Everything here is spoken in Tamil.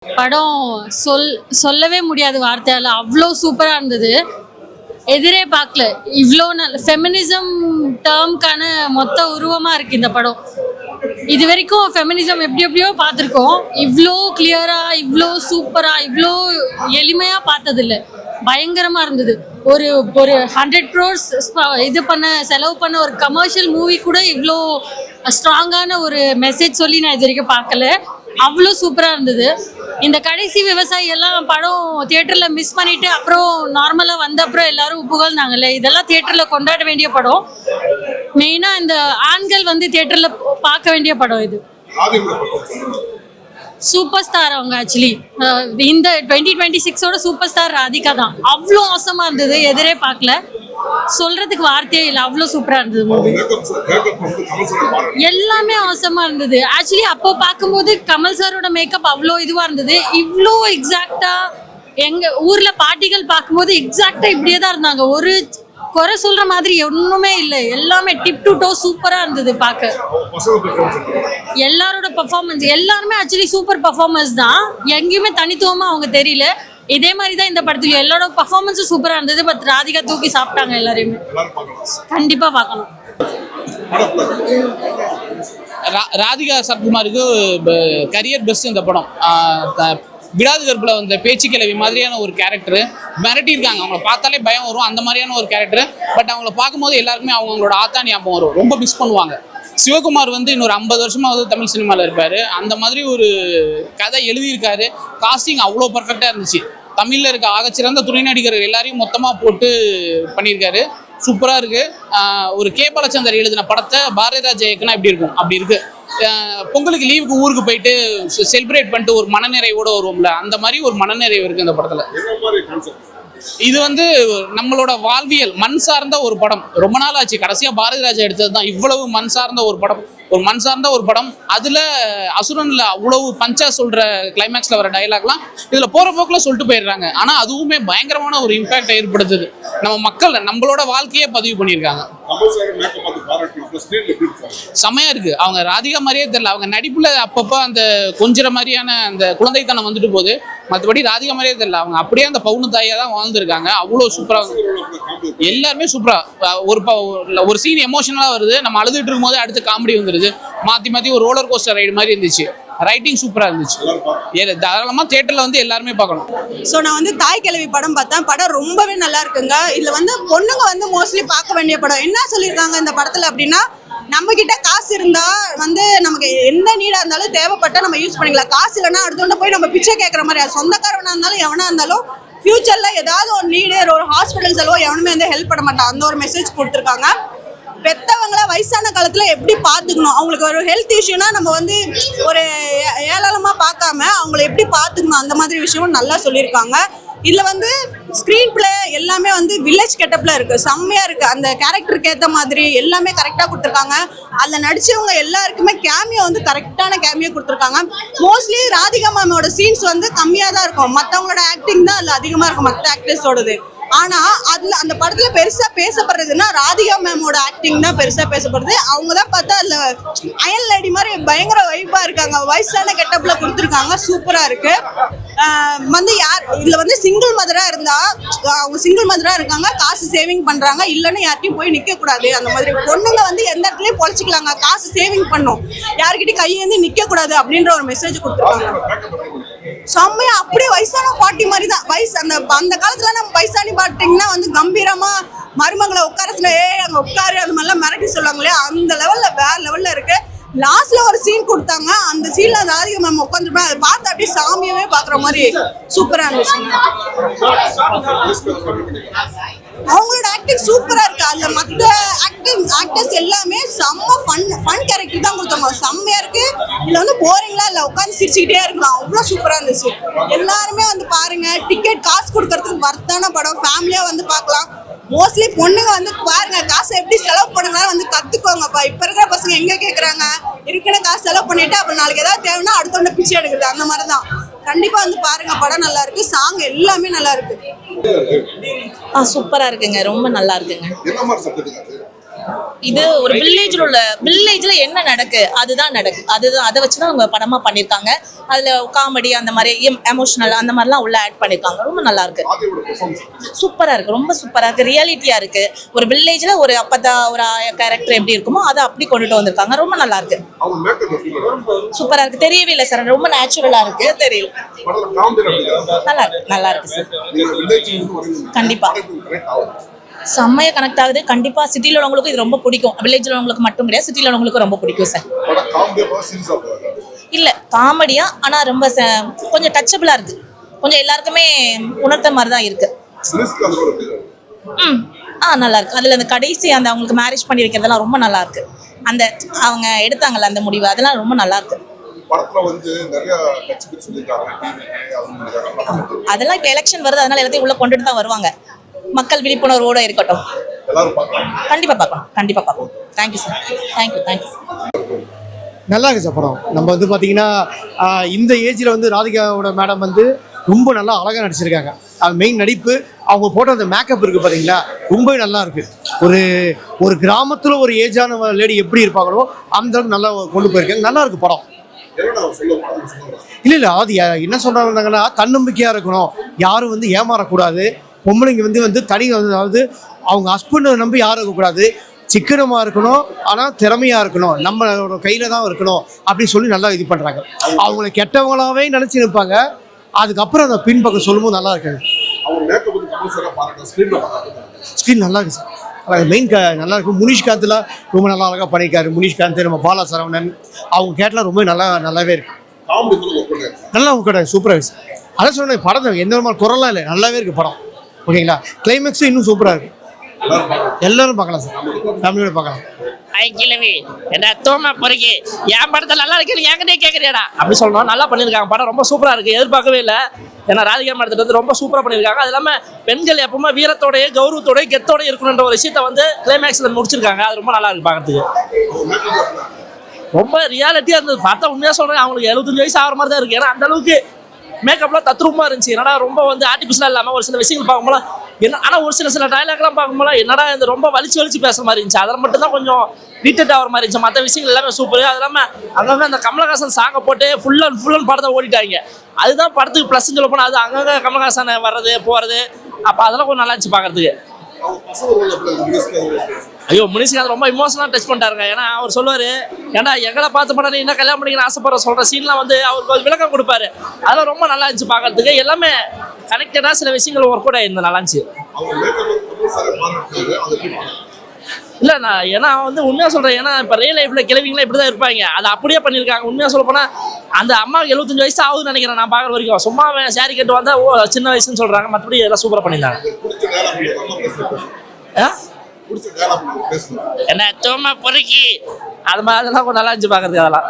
படம் சொல்லவே முடியாது வார்த்தையால, அவ்வளோ சூப்பராக இருந்தது. எதிரே பார்க்கல, இவ்வளோ நல்ல ஃபெமினிசம் டேர்ம்க்கான மொத்த உருவமாக இருக்குது இந்த படம். இது வரைக்கும் ஃபெமினிசம் எப்படி எப்படியோ பார்த்துருக்கோம், இவ்வளோ கிளியராக, இவ்வளோ சூப்பராக, இவ்வளோ எளிமையாக பார்த்ததில்ல. பயங்கரமாக இருந்தது. ஒரு 100 crores செலவு பண்ண ஒரு கமர்ஷியல் மூவி கூட இவ்வளோ ஸ்ட்ராங்கான ஒரு மெசேஜ் சொல்லி நான் இது வரைக்கும் பார்க்கல. அவ்வளோ சூப்பராக இருந்தது. இந்த கடைசி விவசாயி எல்லாம் படம் தியேட்டரில் மிஸ் பண்ணிட்டு அப்புறம் நார்மலாக வந்த அப்புறம் எல்லாரும் புகழ்ந்தாங்கல்ல, இதெல்லாம் தியேட்டரில் கொண்டாட வேண்டிய படம். மெயினாக இந்த ஆண்கள் தியேட்டரில் பார்க்க வேண்டிய படம் இது. சூப்பர் ஸ்டார் அவங்க. ஆக்சுவலி இந்த 2026ஓட சூப்பர் ஸ்டார் ராதிகா தான். அவ்வளோ அவசமாக இருந்தது, எதிரே பார்க்கல, சொல்றதுக்கு வார்த்தையே இல்லை, அவ்வளோ சூப்பராக இருந்தது மூவி. எல்லாமே அவசமாக இருந்தது. ஆக்சுவலி அப்போ பார்க்கும்போது கமல் சாரோட மேக்கப் அவ்வளோ இதுவாக இருந்தது. இவ்வளோ எக்ஸாக்டாக எங்கள் ஊரில் பாட்டிகள் பார்க்கும்போது எக்ஸாக்டாக இப்படியே தான் இருந்தாங்க. ஒரு குறை சொல்ற மாதிரி ஒண்ணுமே இல்லை, எல்லாமே டிப் டு டோ சூப்பரா இருந்தது பார்க்க. எல்லாரோட பெர்ஃபார்மன்ஸ் எல்லாருமே ஆக்சுவலி சூப்பர் பெர்ஃபார்மன்ஸ் தான், எங்கேயுமே தனித்துவமா அவங்க தெரியல. இதே மாதிரி தான் இந்த படத்துல எல்லாரோட பெர்ஃபார்மன்ஸும் சூப்பரா இருந்தது. பட் ராதிகா தூக்கி சாப்பிட்டாங்க எல்லாரையுமே. கண்டிப்பா பார்க்கணும். ராதிகா சரத்குமாருக்கு கரியர் பெஸ்ட் இந்த படம். விடாது கருப்பில் வந்த பேச்சு கிழவி மாதிரியான ஒரு கேரக்டர் மிரட்டியிருக்காங்க. அவங்கள பார்த்தாலே பயம் வரும், அந்த மாதிரியான ஒரு கேரக்டர். பட் அவங்கள பார்க்கும்போது எல்லாருக்குமே அவங்களோட ஆத்தா ஞாபகம் வரும், ரொம்ப மிஸ் பண்ணுவாங்க. சிவகுமார் இன்னொரு 50 வருஷமாக தமிழ் சினிமாவில் இருப்பார். அந்த மாதிரி ஒரு கதை எழுதியிருக்காரு. காஸ்டிங் அவ்வளோ பர்ஃபெக்டாக இருந்துச்சு. தமிழில் இருக்க ஆகச்சிறந்த துணை நடிகர்கள் எல்லாரையும் மொத்தமாக போட்டு பண்ணியிருக்காரு. சூப்பராக இருக்குது. ஒரு கே பாலச்சந்தர் எழுதின படத்தை பாரதிராஜா இயக்குனா எப்படி இருக்கும், அப்படி இருக்குது. பொங்கலுக்கு லீவுக்கு ஊருக்கு போயிட்டு செலிப்ரேட் பண்ணிட்டு ஒரு மனநிறைவோட வருவோம்ல, அந்த மாதிரி ஒரு மனநிறைவு இருக்குது இந்த படத்தில். இது நம்மளோட வாழ்வியல் மண் சார்ந்த ஒரு படம். ரொம்ப நாள் ஆச்சு கடைசியாக பாரதிராஜா எடுத்தது தான் இவ்வளவு மண் சார்ந்த ஒரு படம். ஒரு மண் சார்ந்த ஒரு படம். அதில் அசுரனில் அவ்வளவு பஞ்சா சொல்கிற கிளைமேக்ஸில் வர டைலாக்லாம் இதில் போகிற போக்கில் சொல்லிட்டு போயிடுறாங்க. ஆனால் அதுவுமே பயங்கரமான ஒரு இம்பேக்டை ஏற்படுத்துது. நம்ம மக்கள் நம்மளோட வாழ்க்கையே பதிவு பண்ணியிருக்காங்க. செம்மையாக இருக்குது. அவங்க ராதிகா மாதிரியே தெரியல, அவங்க நடிப்பில் அப்பப்போ அந்த கொஞ்சம் மாதிரியான அந்த குழந்தைத்தனம் வந்துட்டு போகுது. மற்றபடி ராதிகா மாதிரியே தெரியல, அவங்க அப்படியே அந்த பவுனு தாயாக தான் வாழ்ந்துருக்காங்க. அவ்வளோ சூப்பராக, எல்லாருமே சூப்பராக. ஒரு சீன் எமோஷனலாக வருது, நம்ம அழுதுட்டு இருக்கும் போது அடுத்து காமெடி வந்துடுது. மாற்றி ஒரு ரோலர் கோஸ்டர் ரைடு மாதிரி இருந்துச்சு. ரைட்டிங் சூப்பராக இருந்துச்சு. தாராளமாக தியேட்டரில் எல்லாருமே பார்க்கணும். ஸோ நான் தாய் கிழவி படம் பார்த்தேன். படம் ரொம்பவே நல்லா இருக்குங்க. இதில் பொண்ணுங்க மோஸ்ட்லி பார்க்க வேண்டிய படம். என்ன சொல்லியிருக்காங்க இந்த படத்தில் அப்படின்னா, நம்ம கிட்ட காசு இருந்தா நமக்கு எந்த நீடா இருந்தாலும் தேவைப்பட்டா நம்ம யூஸ் பண்ணிக்கலாம். காசு இல்லைன்னா அடுத்தவங்க போய் நம்ம பிச்சை கேட்குற மாதிரி, அது சொந்தக்காரனா இருந்தாலும் எவனா இருந்தாலும் ஃபியூச்சர்ல ஏதாவது ஒரு நீடு, ஒரு ஹாஸ்பிட்டல் செலவோ எவனுமே ஹெல்ப் பண்ண மாட்டான். அந்த ஒரு மெசேஜ் கொடுத்துருக்காங்க. பெத்தவங்களை வயசான காலத்துல எப்படி பார்த்துக்கணும், அவங்களுக்கு ஒரு ஹெல்த் இஷ்யூனா நம்ம ஒரு ஏளனமா பார்க்காம அவங்களை எப்படி பார்த்துக்கணும், அந்த மாதிரி விஷயமும் நல்லா சொல்லியிருக்காங்க. இதுல ஸ்கிரீன் பிளே எல்லாமே வில்லேஜ் கெட்டப்ல இருக்கு, செம்மையா இருக்கு. அந்த கேரக்டருக்கு ஏற்ற மாதிரி எல்லாமே கரெக்டா கொடுத்துருக்காங்க. அதுல நடிச்சவங்க எல்லாருக்குமே கேமியோ கரெக்டான கேமியோ கொடுத்துருக்காங்க. மோஸ்ட்லி ராதிகா மேமோட சீன்ஸ் கம்மியா தான் இருக்கும், மற்றவங்களோட ஆக்டிங் தான் அதுல அதிகமா இருக்கும், மற்ற ஆக்டர்ஸோடது. ஆனா அதுல அந்த படத்துல பெருசா பேசப்படுறதுன்னா ராதிகா மேமோட ஆக்டிங் தான் பெருசா பேசப்படுது. அவங்க தான் பார்த்தா அதுல அயல் லேடி மாதிரி பயங்கர வைப்பா இருக்காங்க. வயசான கெட்டப்ல கொடுத்துருக்காங்க, சூப்பரா இருக்கு. யார் இதுல சிங்கிள் மதரா இருந்தா, அவங்க சிங்கிள் மதரா இருக்காங்க, காசு சேவிங் பண்றாங்க, இல்லைன்னு யார்ட்டையும் போய் நிக்க கூடாது. அந்த மாதிரி பொண்ணுங்க எந்த இடத்துலயும் பொழைச்சிக்கலாங்க, காசு சேவிங் பண்ணும், யார்கிட்டயும் கையேந்தி நிக்க கூடாது அப்படின்ற ஒரு மெசேஜ் கொடுத்துருக்காங்க. செம்மையா அப்படியே வயசான பாட்டி மாதிரி தான். அந்த காலத்துல நம்ம வயசானி பாட்டிங்கன்னா கம்பீரமா மருமங்களை உட்கார அங்க உட்காரு அந்த மாதிரிலாம் மிரட்டி சொல்லுவாங்களே, அந்த லெவல்ல வேற லெவல்ல இருக்கு. லாஸ்ட்ல ஒரு சீன் கொடுத்தாங்க, அந்த சீன்ல ராதிகா மேம் உட்காந்துருப்பேன், அதை பார்த்து அப்படியே சாமியவே பாக்குற மாதிரி சூப்பரா இருந்துச்சு. அவங்களோட ஆக்டிங் சூப்பரா இருக்கு. அதுல மற்ற ஆக்டர்ஸ் எல்லாமே செம்ம ஃபன் கேரக்டர் தான் கொடுத்தாங்க, செம்மையா இருக்கு. இதுல போரிங்லாம் இல்ல, உட்காந்து சிரிச்சுக்கிட்டே இருக்கலாம், அவ்வளவு சூப்பரா இருந்துச்சு. எல்லாருமே பாருங்க. டிக்கெட் காசு கொடுக்கறதுக்கு வர்த்தான படம், ஃபேமிலியா பார்க்கலாம். மோஸ்ட்லி பொண்ணுங்க பாருங்க, காசை எப்படி செலவு பண்ணுங்க கத்துக்கோங்கப்பா. இப்ப இருக்கிற பசங்க எங்க கேக்குறாங்க, இருக்கிற காசு செலவு பண்ணிட்டு அப்புறம் நாளைக்கு ஏதாவது தேவைன்னா அடுத்தவங்க பிச்சை எடுக்குது, அந்த மாதிரிதான். கண்டிப்பா பாருங்க, படம் நல்லா இருக்கு, சாங் எல்லாமே நல்லா இருக்கு. சூப்பரா இருக்குங்க, ரொம்ப நல்லா இருக்குங்க. இது ஒரு வில்லேஜ்ல என்ன அதுதான் அதை வச்சுதான் அவங்க படமா பண்ணிருக்காங்க. அதுல காமெடி அந்த மாதிரி எமோஷனல் அந்த மாதிரிலாம் உள்ள ஆட் பண்ணிருக்காங்க. ரொம்ப நல்லா இருக்கு, சூப்பரா இருக்கு, ரொம்ப சூப்பரா இருக்கு, ரியாலிட்டியா இருக்கு. ஒரு வில்லேஜ்ல ஒரு அப்பதா ஒரு கேரக்டர் எப்படி இருக்குமோ அதை அப்படி கொண்டுட்டு வந்திருக்காங்க. ரொம்ப நல்லா இருக்கு, சூப்பரா இருக்கு. தெரியவே இல்லை சார், ரொம்ப நேச்சுரலா இருக்கு, தெரியல. நல்லா இருக்கு சார். கண்டிப்பா செம்மையா கனெக்ட் ஆகுது. கண்டிப்பா சிட்டில உள்ளவங்களுக்கும் இது ரொம்ப பிடிக்கும். வில்லேஜ்ல உள்ளவங்களுக்கு மட்டும் கிடையாது, சிட்டில உள்ளவங்களுக்கும் ரொம்ப பிடிக்கும் சார். இல்ல காமெடியா, ஆனா ரொம்ப கொஞ்சம் டச்சபிளா இருக்கு, கொஞ்சம் எல்லாருக்குமே உணர்த்த மாதிரி தான் இருக்கு. நல்லா இருக்கு. அதுல அந்த கடைசி அந்த அவங்களுக்கு மேரேஜ் பண்ணி வைக்கிறதெல்லாம் ரொம்ப நல்லா இருக்கு. அந்த அவங்க எடுத்தாங்கல்ல அந்த முடிவு, அதெல்லாம் ரொம்ப நல்லா இருக்கு. அதெல்லாம் இப்ப எலெக்ஷன் வருது, அதனால எல்லாத்தையும் உள்ள கொண்டுட்டு தான் வருவாங்க. மக்கள் விழிப்புணர்வோட இருக்கட்டும். கண்டிப்பா பார்க்கலாம். Thank you sir. தேங்க்யூ. நல்லா இருக்கு சார் படம். நம்ம வந்து பார்த்தீங்கன்னா இந்த ஏஜில் வந்து ராதிகாவோட மேடம் வந்து ரொம்ப நல்லா அழகாக நடிச்சிருக்காங்க. அது மெயின் நடிப்பு, அவங்க போட்ட அந்த மேக்கப் இருக்குது பார்த்தீங்களா, ரொம்ப நல்லா இருக்குது. ஒரு கிராமத்தில் ஒரு ஏஜான லேடி எப்படி இருப்பாங்களோ அந்த அளவுக்கு நல்லா கொண்டு போயிருக்காங்க. நல்லா இருக்கு படம். இல்லை அது என்ன சொல்கிறாங்கன்னா, தன்னம்பிக்கையாக இருக்கணும், யாரும் வந்து ஏமாறக்கூடாது, பொம்பளைங்க வந்து தனி அதாவது அவங்க ஹஸ்பண்டை நம்பி யாரும் இருக்கக்கூடாது, சிக்கனமாக இருக்கணும், ஆனால் திறமையாக இருக்கணும், நம்மளோட கையில் தான் இருக்கணும் அப்படின்னு சொல்லி நல்லா இது பண்ணுறாங்க. அவங்கள கெட்டவங்களாவே நினச்சி நிற்பாங்க, அதுக்கப்புறம் அந்த பின்பக்கம் சொல்லும்போது நல்லா இருக்காது. ஸ்க்ரீன் நல்லா இருக்கு சார். மெயின் நல்லா இருக்கும். முனிஷ்காந்த்ல ரொம்ப நல்லா அழகாக பண்ணியிருக்காரு. முனிஷ்காந்த், நம்ம பாலா சரவணன், அவங்க கேட்டலாம் ரொம்ப நல்லாவே இருக்கு. நல்லா கிடையாது, சூப்பராக இருக்கு சார். அதான் சொன்னேன், படம் எந்த விதமான குரலாம் இல்லை, நல்லாவே இருக்கு படம். ஓகேங்களா, கிளைமேக்ஸும் இன்னும் சூப்பராக இருக்கு. எல்லாரும் பார்க்கலாம் சார், ஃபேமிலியோட பார்க்கலாம். கிழவி என்ன தோமா பொறுக்கி என் படத்தில் நல்லா இருக்கு, என்கிட்டே கேட்குறியாடா அப்படி சொல்லணும். நல்லா பண்ணியிருக்காங்க, படம் ரொம்ப சூப்பராக இருக்குது. எதிர்பார்க்கவே இல்லை. ஏன்னா ராதிகா படத்தில் வந்து ரொம்ப சூப்பராக பண்ணியிருக்காங்க. அது இல்லாமல் பெண்கள் எப்பவுமே வீரத்தோடைய கௌரவத்தோடைய கெத்தோட இருக்கணுன்ற ஒரு விஷயத்த வந்து கிளைமேக்ஸில் முடிச்சிருக்காங்க. அது ரொம்ப நல்லா இருக்கு பார்க்கறதுக்கு. ரொம்ப ரியாலிட்டியாக இருந்தது. பார்த்தா உண்மையாக சொல்கிறேன், அவங்களுக்கு 75 வயசு ஆகிற மாதிரி தான் இருக்குது. ஏன்னா அந்த அளவுக்கு மேக்கப்லாம் தத்ரூபமாக இருந்துச்சு. என்னடா ரொம்ப வந்து ஆர்டிஃபிஷியலாக இல்லாமல் ஒரு சில விஷயங்கள் பார்க்கும்போது என்ன, ஆனால் ஒரு சில டைலாக்லாம் பார்க்கும்போது என்னடா இந்த ரொம்ப வலிச்சு பேசுகிற மாதிரி இருந்துச்சு. அதில் மட்டும்தான் கொஞ்சம் ரீட்டட் ஆகிற மாதிரி இருந்துச்சு. மற்ற விஷயங்கள் எல்லாமே சூப்பர். அது இல்லாமல் அங்கங்கே அந்த கமலஹாசன் சாங்கை போட்டு ஃபுல் அண்ட் படத்தை ஓடிட்டாங்க. அதுதான் படத்துக்கு ப்ளஸ்ன்னு சொல்ல போனால், அது அங்கங்கே கமலஹாசன் வர்றது போகிறது, அப்போ அதெல்லாம் கொஞ்சம் நல்லா இருந்துச்சு பார்க்கறதுக்கு. ஐயோ, முனிஷ்காந்த் ரொம்ப இமோஷனலாக டச் பண்ணிட்டாருங்க. ஏன்னா அவர் சொல்லுவார், ஏன்னா எங்களை பார்த்து பண்ண நீ என்ன கல்யாணம் பண்ணிக்கணும் ஆசைப்படுற சொல்கிற சீன்லாம் வந்து அவருக்கு ஒரு விளக்கம் கொடுப்பாரு. அதெல்லாம் ரொம்ப நல்லா இருந்துச்சு பார்க்கறதுக்கு. எல்லாமே கனெக்டடாக சில விஷயங்கள் ஒர்க் அவுட் ஆயிருந்தது, நல்லா இருந்துச்சு. இல்லை நான் ஏன்னா வந்து உண்மையாக சொல்கிறேன், ஏன்னா இப்போ ரியல் லைஃப்பில் கிழவிங்களாம் இப்படி தான் இருப்பாங்க. அதை அப்படியே பண்ணியிருக்காங்க. உண்மையாக சொல்ல போனால் அந்த அம்மாவுக்கு 75 வயசு ஆகுதுன்னு நினைக்கிறேன் நான் பார்க்குற வரைக்கும். சும்மா சாரி கட்டு வந்தால் சின்ன வயசுன்னு சொல்கிறாங்க, மற்றபடி எல்லாம் சூப்பராக பண்ணியிருந்தாங்க. என்ன தோமா பொறுக்கி அது மாதிரி அதெல்லாம் கொஞ்சம் நல்லா இருந்துச்சு பார்க்கறதுக்கு. அதெல்லாம்